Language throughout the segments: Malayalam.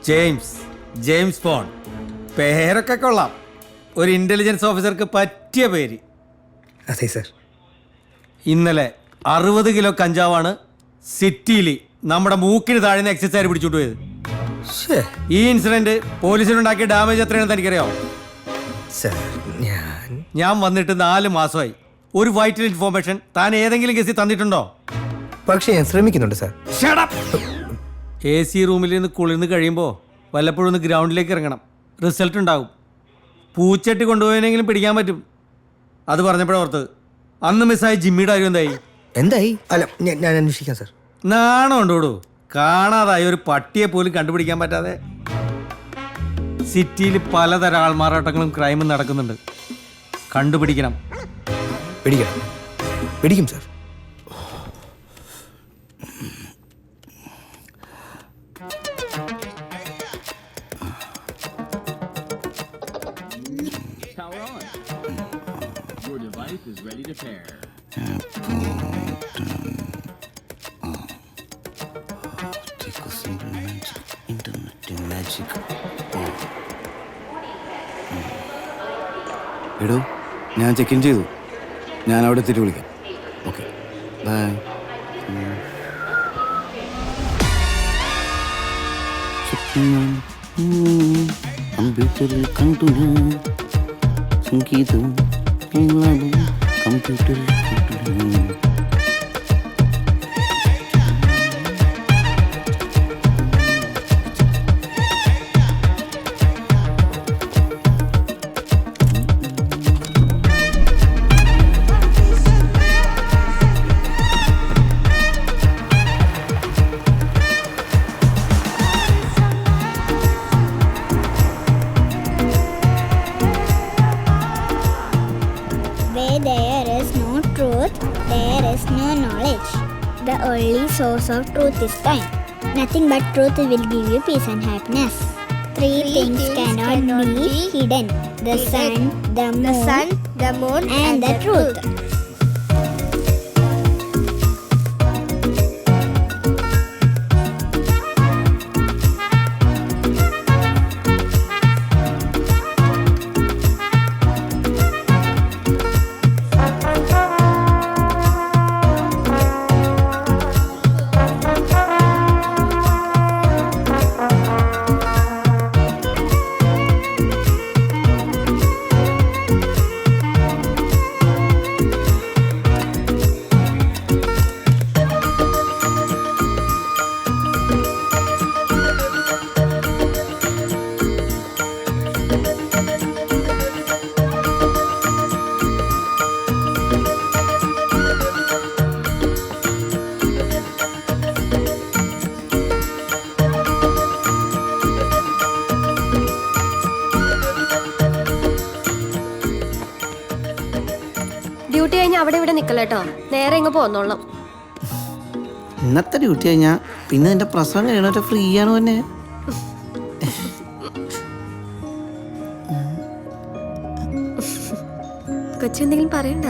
ജെയിംസ് ബോണ്ട് പേരൊക്കെ കൊള്ളാം. ഒരു ഇന്റലിജൻസ് ഓഫീസർക്ക് പറ്റിയ പേര്. അതെ സർ. ഇന്നലെ 60 കിലോ കഞ്ചാവാണ് സിറ്റിയിൽ നമ്മുടെ മൂക്കിന് താഴ്ന്ന എക്സൈസുകാർ പിടിച്ചോണ്ട് പോയത്. ഈ ഇൻസിഡന്റ് പോലീസിനുണ്ടാക്കിയ ഡാമേജ് എത്രയാണെന്ന് തനിക്കറിയാമോ? ഞാൻ വന്നിട്ട് 4 മാസമായി. ഒരു വൈറ്റൽ ഇൻഫോർമേഷൻ താൻ ഏതെങ്കിലും കേസിൽ തന്നിട്ടുണ്ടോ? പക്ഷേ ഞാൻ ശ്രമിക്കുന്നുണ്ട് സാർ. AC റൂമിൽ നിന്ന് കുളിർന്ന് കഴിയുമ്പോൾ വല്ലപ്പോഴും ഒന്ന് ഗ്രൗണ്ടിലേക്ക് ഇറങ്ങണം. റിസൾട്ട് ഉണ്ടാകും. പൂച്ചട്ടി കൊണ്ടുപോയെങ്കിലും പിടിക്കാൻ പറ്റും. അത് പറഞ്ഞപ്പോഴോർത്ത് അന്ന് മിസ്സായ ജിമ്മിയുടെ കാര്യം എന്തായി? അല്ല ഞാൻ അന്വേഷിക്കാം സാർ. നാണം ഉണ്ടോടൂ. കാണാതായ ഒരു പട്ടിയെ പോലും കണ്ടുപിടിക്കാൻ പറ്റാതെ സിറ്റിയിൽ പലതരം ആൾമാറാട്ടങ്ങളും ക്രൈമും നടക്കുന്നുണ്ട്. കണ്ടുപിടിക്കണം. പിടിക്കും sir. Is ready to pair. Internet magic. എടോ, ഞാൻ ചെക്ക് ഇൻ ചെയ്തു. ഞാൻ അവിടെ എത്തിയിട്ട് വിളിക്കാം. Okay, bye. കമ്പ്യൂട്ടറിൽ കണ്ടു ഞാൻ സംഗീതം കമ്പ്യൂട്ടറിൽ There is no truth, there is no knowledge. The only source of truth is time. Nothing but truth will give you peace and happiness. Three things cannot be hidden: the sun, the moon, and the truth. Duty കഴിഞ്ഞാൽ അവിടെ ഇവിടെ നിൽക്കല്ലോ. നേരെ ഇങ്ങ് പോന്നോളാം. ഇന്നത്തെ ഡ്യൂട്ടി കഴിഞ്ഞാൽ പിന്നെ നിന്റെ പ്രസവം കഴിയണ ഫ്രീ ആണ് തന്നെ. കൊച്ചെന്തെങ്കിലും പറയണ്ട?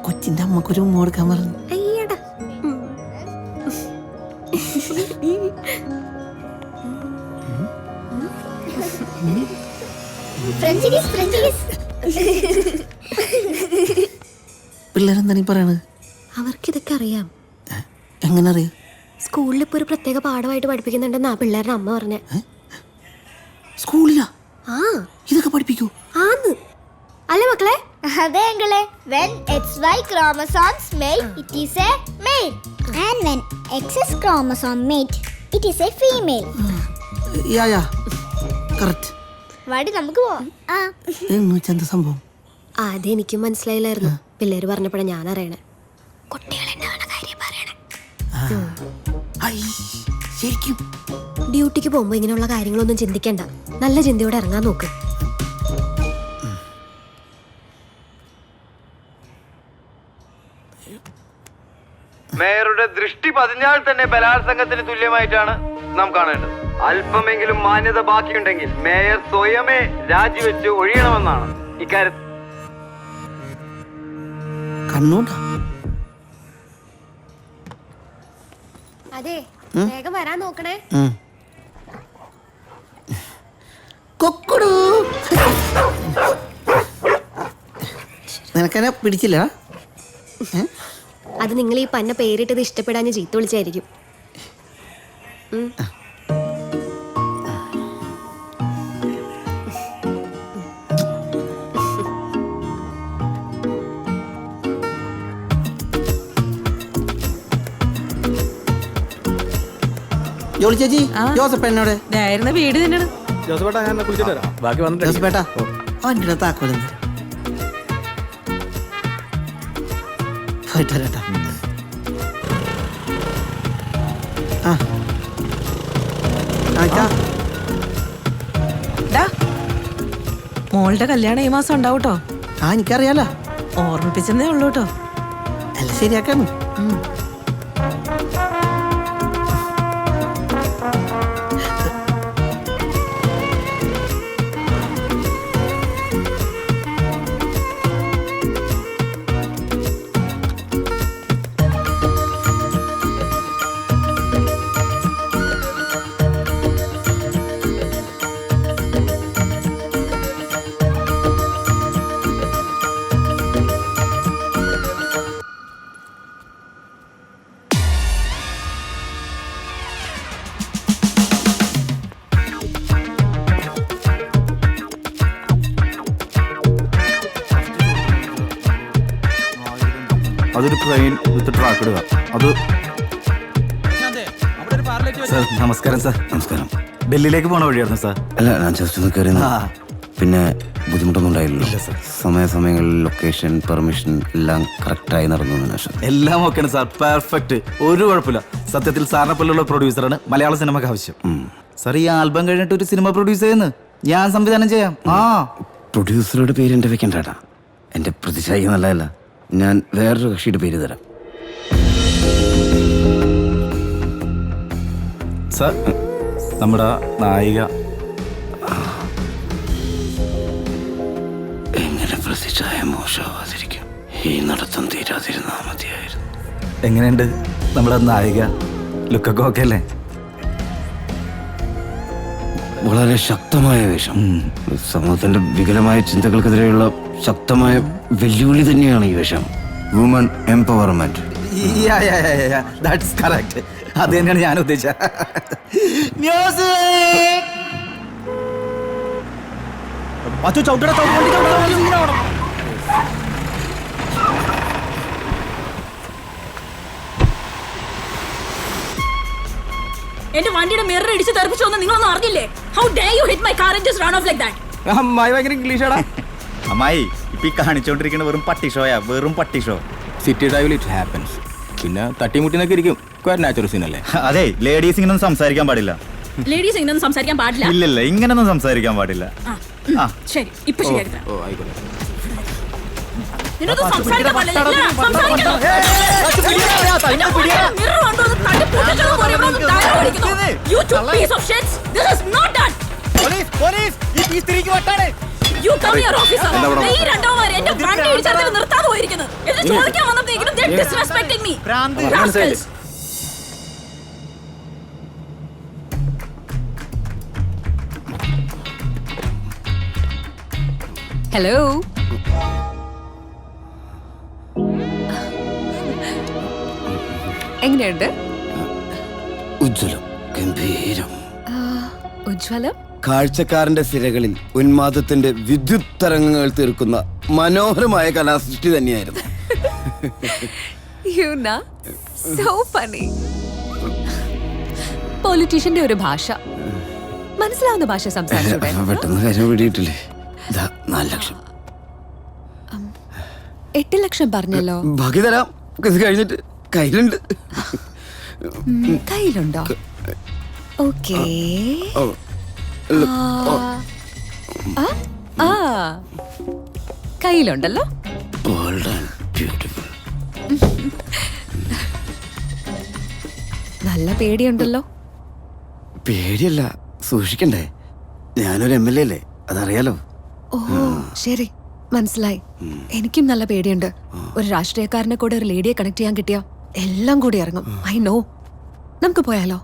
കൊച്ചിന്റെ അമ്മക്കൊരു ഉമ്മ കൊടുക്കാൻ പറഞ്ഞു. അയ്യടാ. പിള്ളേരെന്താ നീ പറയണത്? അവർക്കിതൊക്കെ അറിയാം. എങ്ങനെ അറിയാം? സ്കൂളിൽ ഇപ്പൊ ഒരു പ്രത്യേക പാഠമായിട്ട് പഠിപ്പിക്കുന്നുണ്ടെന്നാ പിള്ളേരുടെ അമ്മ പറഞ്ഞ. സ്കൂളിലാ? ആ, ഇതൊക്കെ പഠിപ്പിക്കൂ? ആന്ന്. അല്ലേ മക്കളെ? അതെ അങ്കിളെ. When XY chromosomes mate, it is a male. And when XX chromosome mate, it is a female. Yeah correct. വാടി നമുക്ക് പോവാം. എന്താ സംഭവം? ആദ്യം എനിക്കും മനസ്സിലായില്ലായിരുന്നു. പിള്ളേര് പറഞ്ഞപ്പോഴാ ഞാൻ അറിയണേ. കുട്ടികളുണ്ടാവണ കാര്യം പറയണേ. ശരിക്കും ഡ്യൂട്ടിക്ക് പോകുമ്പോ ഇങ്ങനെയുള്ള കാര്യങ്ങളൊന്നും ചിന്തിക്കണ്ട. നല്ല ചിന്തയോടെ ഇറങ്ങാൻ നോക്ക്. മേയറുടെ ദൃഷ്ടി പതിഞ്ഞാൽ തന്നെ ബലാത്സംഗത്തിന് തുല്യമായിട്ടാണ് നാം കാണേണ്ടത്. അല്പമെങ്കിലും മാന്യത ബാക്കിയുണ്ടെങ്കിൽ മേയർ സ്വയമേ രാജിവെച്ച് ഒഴിയണമെന്നാണ് ഇക്കാര്യത്തിൽ. കണ്ണൂണ്ട അതെ വേഗം വരാൻ നോക്കണേ. കൊക്കുടു നിനക്കെന്നെ പിടിച്ചില്ല? അത് നിങ്ങൾ ഈ പന്ന പേരിട്ടത് ഇഷ്ടപ്പെടാൻ ചീത്ത വിളിച്ചായിരിക്കും. ജോളി ചേച്ചി, ജോസഫ് എന്നോട് വീട് തന്നെയാണ്. ജോസഫേട്ടാ അവൻ്റെ താക്കോലും പോയിട്ട് വരാട്ടാ. മോളുടെ കല്യാണം ഈ മാസം ഉണ്ടാവൂട്ടോ. എനിക്കറിയാലോ, ഓർമ്മിപ്പിച്ചെന്നേ ഉള്ളൂ കേട്ടോ. അല്ല ശരിയാക്കാണ്. അതൊരു ട്രെയിൻ വിത്ത് ട്രാക്ക് ഇടുക. അത് സാർ നമസ്കാരം. സാർ നമസ്കാരം. ഡൽഹിയിലേക്ക് പോണ വഴിയായിരുന്നു സാർ. അല്ല, ഞാൻ ജസ്റ്റ് ഒന്ന് കയറി. പിന്നെ ബുദ്ധിമുട്ടൊന്നും ഉണ്ടായില്ലല്ലോ സാർ? സമയങ്ങളിൽ ലൊക്കേഷൻ പെർമിഷൻ എല്ലാം കറക്റ്റായി നടന്നു. എല്ലാം ഓക്കെയാണ് സാർ, പെർഫെക്റ്റ്, ഒരു കുഴപ്പമില്ല. സത്യത്തിൽ സാറിനെ പോലുള്ള പ്രൊഡ്യൂസറാണ് മലയാള സിനിമയ്ക്ക് ആവശ്യം. സാർ ഈ ആൽബം കഴിഞ്ഞിട്ട് ഒരു സിനിമ പ്രൊഡ്യൂസ് ചെയ്യുന്നു, ഞാൻ സംവിധാനം ചെയ്യാം. പ്രൊഡ്യൂസറുടെ പേര് എൻ്റെ വെക്കണ്ടാ, എൻ്റെ പ്രതിച്ഛായ നല്ലതല്ല. ഞാൻ വേറൊരു കക്ഷിയുടെ പേര് തരാം. സാർ നമ്മുടെ നായിക എങ്ങനെ പ്രതിച്ഛായ മോശമാവാതിരിക്കും? ഈ നടത്തം തീരാതിരുന്നാ മതിയായിരുന്നു. എങ്ങനെയുണ്ട് നമ്മുടെ നായിക? ലുക്കൊക്കെ ഓക്കെ അല്ലേ? വളരെ ശക്തമായ വേഷം. സമൂഹത്തിന്റെ വികലമായ ചിന്തകൾക്കെതിരെയുള്ള ശക്തമായ വെല്ലുവിളി തന്നെയാണ് ഈ വേഷം. Woman empowerment. That's correct. അത് തന്നെയാണ് ഞാൻ ഉദ്ദേശിച്ചത്. എന്റെ വണ്ടിയുടെ മിറർ ഇടിച്ച് തെറിപ്പിച്ചോന്ന് നിങ്ങളൊന്നും അറിഞ്ഞില്ലേ? How dare you hit my car and just run off like that? അമ്മായി ഭയങ്കര ഇംഗ്ലീഷാടാ. അമ്മായി ഇപ്പൊ ഈ കാണിച്ചോണ്ടിരിക്കുന്ന വെറും പട്ടി ഷോയാ, വെറും പട്ടി ഷോ. സിറ്റി ഡ്രൈവിൽ ഇറ്റ് ഹാപ്പൻസ്. പിന്നെ തട്ടിമുട്ടിനൊക്കെ ഇരിക്കും. നാച്ചുറൽ സീൻ അല്ലേ? അതെ, ലേഡീസ് ഇങ്ങനൊന്നും സംസാരിക്കാൻ പാടില്ല. ലേഡീസ് ഇങ്ങനൊന്നും സംസാരിക്കാൻ പാടില്ല. ഇല്ലല്ല, ഇങ്ങനൊന്നും സംസാരിക്കാൻ പാടില്ല. ശരി, ഇപ്പൊ ശരിയാക്കി. ഓ ആയിക്കോട്ടെ. നിന്നൊന്നും സംസാരിക്കാൻ പാടില്ല. സംസാരിക്കണോ? മിറർ കൊണ്ടുവന്ന് തട്ടി പൊട്ടിച്ചത് പോലെ ഇവിടെ ഒന്ന് dialogue അടിക്കുന്നു. You two piece of shits. This is not done. You come here, officer. ഈ രണ്ടോമാര് എന്റെ വണ്ടി ഇടിച്ചതിൽ നിർത്താതെ പോയിരിക്കുന്നു. എന്ന് ചോദിക്കാൻ വന്നപ്പോഴേക്കും they disrespecting me. Rascals. Hello. എങ്ങനെയുണ്ട്? ഉജ്ജ്വലം, ഗംഭീരം. ഉജ്ജ്വലം കാഴ്ചക്കാരന്റെ സിരകളിൽ ഉന്മാദത്തിന്റെ വിദ്യുത് തരംഗങ്ങൾ തീർക്കുന്ന മനോഹരമായ കലാസൃഷ്ടി തന്നെയായിരുന്നു. പൊളിറ്റീഷ്യന്റെ ഒരു ഭാഷ, മനസ്സിലാവുന്ന ഭാഷ സംസാരിച്ചൂടെ? പെട്ടെന്ന് കാര്യം പിടിയിട്ടില്ലേ? 4 ലക്ഷം. 8 ലക്ഷം പറഞ്ഞല്ലോ. ബാക്കി തരാം, കഴിഞ്ഞിട്ട് കയ്യിലുണ്ട്. കയ്യിലുണ്ടോ? ഓക്കേ. കയ്യിലുണ്ടല്ലോ. നല്ല പേടിയുണ്ടല്ലോ. പേടിയല്ല, സൂക്ഷിക്കണ്ടേ. ഞാനൊരു MLA അല്ലേ, അതറിയാലോ. ഓ ശരി, മനസ്സിലായി. എനിക്കും നല്ല പേടിയുണ്ട്. ഒരു രാഷ്ട്രീയക്കാരനെ കൂടെ ഒരു ലേഡിയെ കണക്ട് ചെയ്യാൻ കിട്ടിയ എല്ലാം കൂടി ഇറങ്ങും. I know. നമുക്ക് പോയാലോ?